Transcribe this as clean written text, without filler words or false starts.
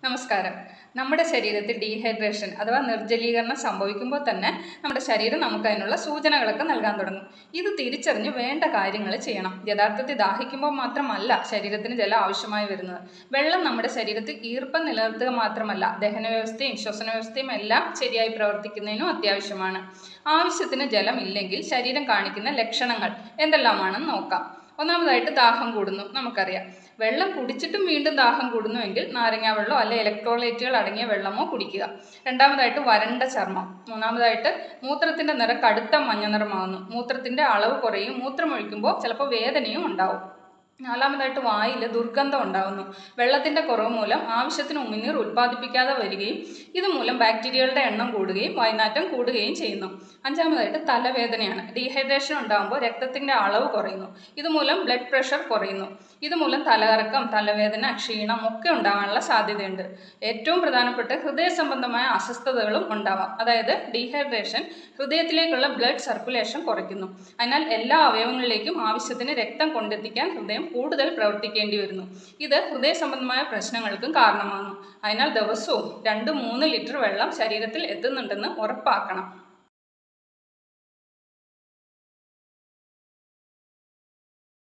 നമസ്കാരം. നമ്മുടെ ശരീരത്തിൽ ഡീഹൈഡ്രേഷൻ അഥവാ നിർജ്ജലീകരണം സംഭവിക്കുമ്പോൾ തന്നെ നമ്മുടെ ശരീരം നമുക്ക് അതിനുള്ള സൂചനകളൊക്കെ നൽകാൻ തുടങ്ങും. ഇത് തിരിച്ചറിഞ്ഞ് വേണ്ട കാര്യങ്ങൾ ചെയ്യണം. യഥാർത്ഥത്തിൽ ദാഹിക്കുമ്പോൾ മാത്രമല്ല ശരീരത്തിന് ജലം ആവശ്യമായി വരുന്നത്. വെള്ളം നമ്മുടെ ശരീരത്തിൽ ഈർപ്പം നിലനിർത്തുക മാത്രമല്ല, ദഹന വ്യവസ്ഥയും ശ്വസന വ്യവസ്ഥയും എല്ലാം ശരിയായി പ്രവർത്തിക്കുന്നതിനും അത്യാവശ്യമാണ്. ആവശ്യത്തിന് ജലം ഇല്ലെങ്കിൽ ശരീരം കാണിക്കുന്ന ലക്ഷണങ്ങൾ എന്തെല്ലാമാണെന്ന് നോക്കാം. ഒന്നാമതായിട്ട് ദാഹം കൂടുന്നു. നമുക്കറിയാം, വെള്ളം കുടിച്ചിട്ടും വീണ്ടും ദാഹം കൂടുന്നുവെങ്കിൽ നാരങ്ങാ വെള്ളമോ അല്ലെ ഇലക്ട്രോലൈറ്റുകൾ അടങ്ങിയ വെള്ളമോ കുടിക്കുക. രണ്ടാമതായിട്ട് വരണ്ട ചർമ്മം. മൂന്നാമതായിട്ട് മൂത്രത്തിന്റെ നിറം കടുത്ത മഞ്ഞ നിറമാകുന്നു. മൂത്രത്തിന്റെ അളവ് കുറയും. മൂത്രമൊഴിക്കുമ്പോൾ ചിലപ്പോൾ വേദനയും ഉണ്ടാവും. നാലാമതായിട്ട് വായിൽ ദുർഗന്ധം ഉണ്ടാകുന്നു. വെള്ളത്തിന്റെ കുറവ് മൂലം ആവശ്യത്തിന് ഉമിനീർ ഉൽപ്പാദിപ്പിക്കാതെ വരികയും ഇതുമൂലം ബാക്ടീരിയകളുടെ എണ്ണം കൂടുകയും വായ്നാറ്റം കൂടുകയും ചെയ്യുന്നു. അഞ്ചാമതായിട്ട് തലവേദനയാണ്. ഡീഹൈഡ്രേഷൻ ഉണ്ടാകുമ്പോൾ രക്തത്തിന്റെ അളവ് കുറയുന്നു. ഇതുമൂലം ബ്ലഡ് പ്രഷർ കുറയുന്നു. ഇതുമൂലം തലകറക്കം, തലവേദന, ക്ഷീണം ഒക്കെ ഉണ്ടാകാനുള്ള സാധ്യതയുണ്ട്. ഏറ്റവും പ്രധാനപ്പെട്ട ഹൃദയ സംബന്ധമായ അസ്വസ്ഥതകളും ഉണ്ടാവാം. അതായത് ഡീഹൈഡ്രേഷൻ ഹൃദയത്തിലേക്കുള്ള ബ്ലഡ് സർക്കുലേഷൻ കുറയ്ക്കുന്നു. അതിനാൽ എല്ലാ അവയവങ്ങളിലേക്കും ആവശ്യത്തിന് രക്തം കൊണ്ടെത്തിക്കാൻ ഹൃദയം കൂടുതൽ പ്രവർത്തിക്കേണ്ടി വരുന്നു. ഇത് ഹൃദയ സംബന്ധമായ പ്രശ്നങ്ങൾക്കും കാരണമാകുന്നു. അതിനാൽ ദിവസവും 2-3 ലിറ്റർ വെള്ളം ശരീരത്തിൽ എത്തുന്നുണ്ടെന്ന് ഉറപ്പാക്കണം.